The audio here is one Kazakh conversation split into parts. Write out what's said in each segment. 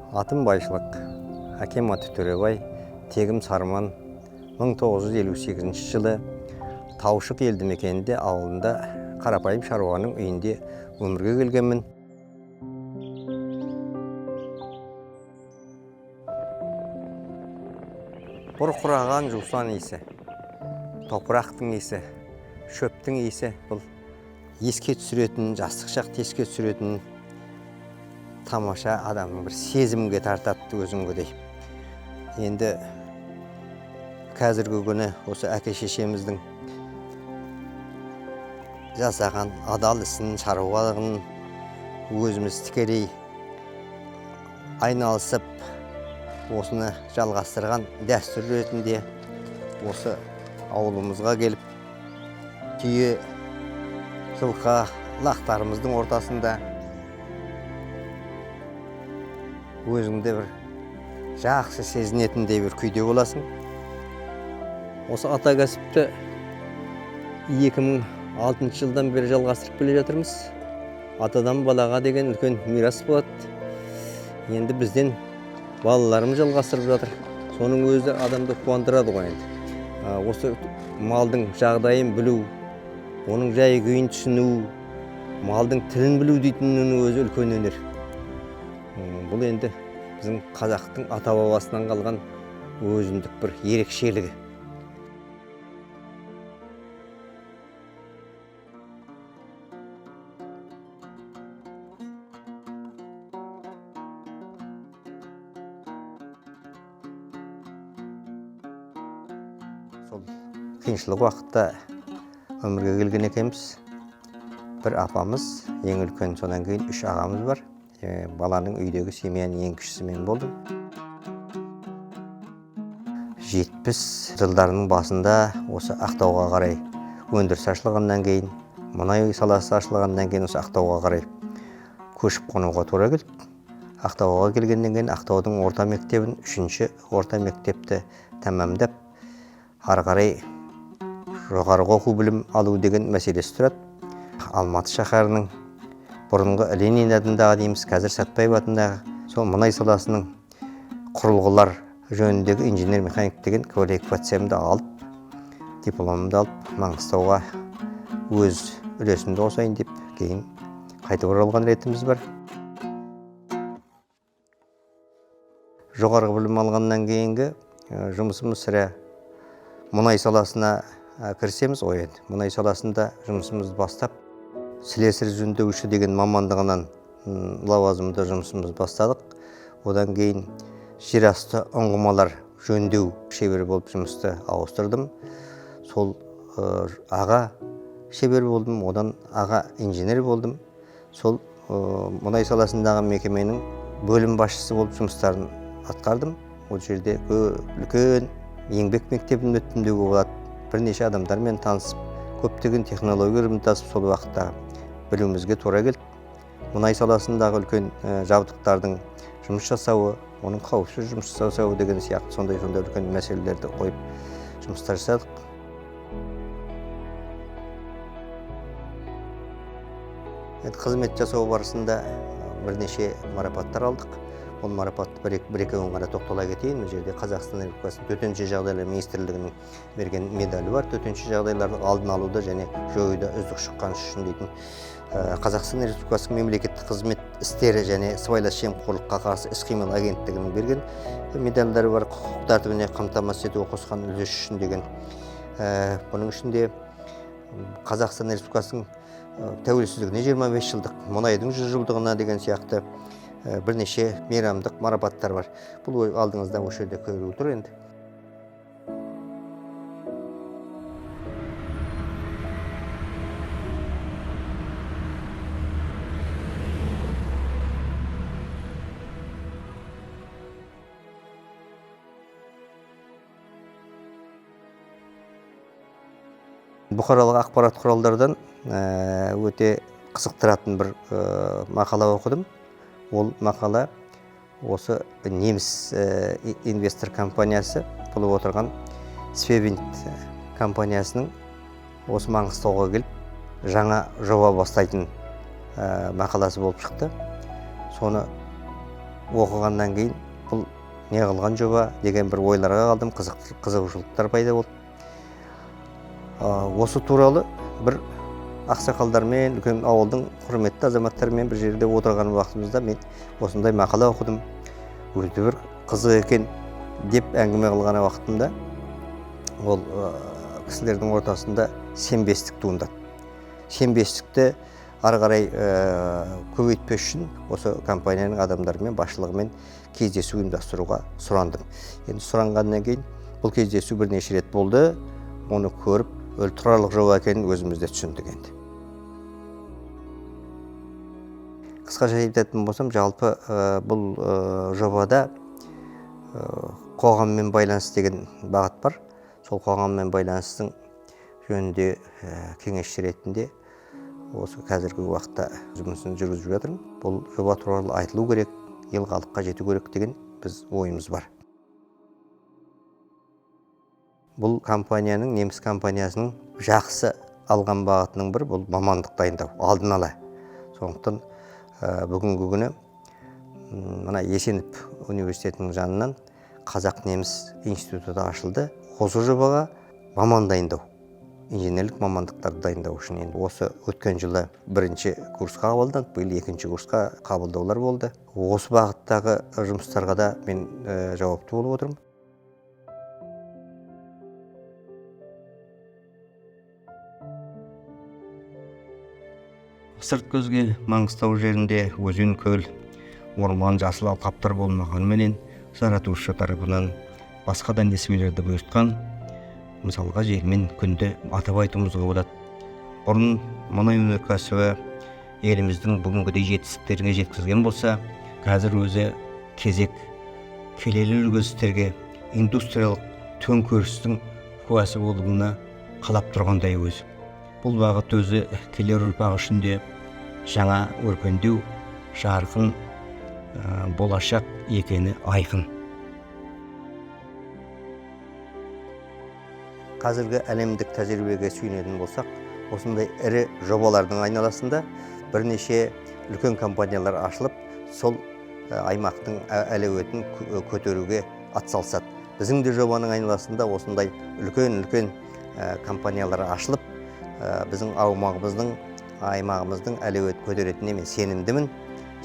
Атым Байшылық, әкем аты Төребай, тегім Сарман. 1958 жылы Таушық елді мекенінде ауылында қарапайым шаруаның үйінде өмірге келгенмін. Бұрқыраған жусан иісі, топырақтың иісі, шөптің иісі бұл еске түсіретін, жастық шақты еске түсіретін тамаша адамның бір сезімге тартады өзіңгідей. Енді қазіргі күні осы әке шешеміздің жасаған адал ісін, шаруалығын өзіміз тікелей айналысып, осыны жалғастырған дәстүр ретінде осы ауылымызға келіп, түйе, жылқы, лақтарымыздың ортасында өзіңде бір жақсы сезінетіндей бір күйде боласың. Осы ата кәсіпті 2006 жылдан бері жалғастырып келе жатырмыз. Атадан балаға деген үлкен мирас болады. Енді бізден балаларымыз жалғастырып жатыр. Соның өзі адамды қуандырады ғой енді. Осы малдың жағдайын білу, оның жай күйін түсіну, малдың тілін білу дейтіннің өзі үлкен өнер. Бұл енді біздің қазақтың ата бабасынан қалған өзіндік бір ерекшелігі. Сол қиыншылық уақытта өмірге келген екенбіз. Бір апамыз, ең үлкен, содан кейін 3 ағамыз бар. Баланың үйдегі семьяның ең кішісі мен болдым. 70 жылдарының басында осы Ақтауға қарай өндіріс ашылғаннан кейін, мұнай саласы ашылғаннан кейін осы Ақтауға қарай көшіп қонуға тура келді. Ақтауға келгеннен кейін Ақтаудың орта мектебін, 3-ші орта мектепті тәмамдап, ары қарай жоғарғы оқу білім алу деген мәселесі тұрады. Алматы шаһарының бұрынғы Ленин атындағы дейміз, қазір Сәтпаев атындағы сол мұнай саласының құрылғылар жөніндегі инженер-механик деген квалификациямды алып, дипломымды алып, Маңғыстауға өз үлесімді қосайын деп, кейін қайтып оралған ретіміз бар. Жоғарғы білім алғаннан кейінгі жұмысымыз сірә мұнай саласына кірісеміз ғой енді. Мұнай саласында жұмысымызды бастап, слесарь жөндеуші деген мамандығынан лауазымда жұмысымыз бастадық. Одан кейін жерасты ұңғымалар жөндеу шебері болып жұмысты ауыстырдым. Сол аға шебер болдым, одан аға инженер болдым. Сол мұнай саласындағы мекеменің бөлім басшысы болып жұмыстарын атқардым. Ол жерде үлкен еңбек мектебін өттім деуге болады. Бірнеше адамдармен танысып, көптеген технологияларды тасып, сол уақытта білуімізге тура келді. Мұнай саласындағы үлкен жабдықтардың жұмыс жасауы, оның қауіпсіз жұмыс жасауы деген сияқты сондай үлкен мәселелерді қойып жұмыстар жасадық. Қызмет жасау барысында бірнеше марапаттар алдық. Ол марапатты бір-екеуін ғана тоқтала кетейін. Бұл жерде Қазақстан Республикасының төтенше жағдайлар министрлігінің берген медалі бар. Төтенше жағдайлардың алдын алуда және жоюда үздік шыққан үшін дейтін Қазақстан Республикасының мемлекеттік қызмет істері және сыбайлас жемқорлыққа қарсы іс-қимыл агенттігінің берген медальдары бар. Құқық тәртібіне қамтамасыз етуге қосқан үлесі үшін деген. Бұның ішінде Қазақстан Республикасының тәуелсіздігіне 25 жылдық, мұнайдың 100 жылдығына деген сияқты бірнеше мейрамдық марапаттар бар. Бұл алдыңызда осы жерде көріп тұр енді. Бұқаралық ақпарат құралдардан өте қызықтыратын бір мақала оқыдым. Ол мақала осы неміс инвестор компаниясы болып отырған Свевинт компаниясының осы Маңғыстауға келіп жаңа жоба бастайтын мақаласы болып шықты. Соны оқығаннан кейін бұл не қылған жоба деген бір ойларға қалдым, қызығушылықтар пайда болды. Осы туралы бір ақсақалдармен, үлкен ауылдың құрметті азаматтарымен бір жерде отырған уақытымызда мен осындай мақала оқыдым. Өте бір қызық екен деп әңгіме қылған уақытымда ол кісілердің ортасында сенбестік туындады. Сенбестікті ары қарай көбейтпес үшін осы компанияның адамдарымен, басшылығымен кездесу ұйымдастыруға сұрандым. Енді сұранғаннан кейін бұл кездесу бірнеше рет болды. Оны көріп, тұрарлық жоба екенін өзімізде түсіндік енді. Қысқаша айтатын болсам, жалпы бұл жобада қоғаммен байланыс деген бағыт бар. Сол қоғаммен байланыстың жөнінде кеңесші ретінде осы қазіргі уақытта жұмысын жүргізіп жатырмын. Бұл жоба туралы айтылу керек, ел халыққа жету керек деген біз ойымыз бар. Бұл компанияның, неміс компаниясының жақсы алған бағытының бірі бұл мамандық дайындау, алдын ала. Сондықтан бүгінгі күні мына Есенов университетінің жанынан Қазақ-неміс институты ашылды. Осы жобаға маман дайындау, инженерлік мамандықтарды дайындау үшін енді осы өткен жылы бірінші курсқа қабылданып, биыл екінші курсқа қабылдаулар болды. Осы бағыттағы жұмыстарға да мен жауапты болып отырмын. Сырт көзге Маңғыстау жерінде өзен, көл, орман, жасыл алқаптар болмағанменен жаратушы тарапынан басқа да несібелерді бұйыртқан. Мысалға жермен күнді атап айтуымызға болады. Бұрын мұнай өнеркәсібі еліміздің бүгінгідей жетістіктерге жеткізген болса, қазір өзі кезек келелі үлгістерге индустриялық төңкерістің куәсі болуына қалап тұрғандай өзі. Бұл бағыт өзі келер ұрпақ үшін де жаңа өркендеу, жарқын болашақ екені айқын. Қазіргі әлемдік тәжірибеге сүйенетін болсақ, осындай ірі жобалардың айналасында бірнеше үлкен компаниялар ашылып, сол аймақтың әлеуетін көтеруге атсалысады. Біздің де жобаның айналасында осындай үлкен компаниялар ашылып, біздің аймағымыздың әлеует көтеретініне мен сенімдімін.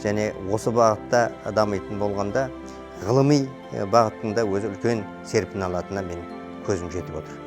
Және осы бағытта дамитын болғанда ғылыми бағыттың да өзі үлкен серпін алатынына мен көзім жетіп отыр.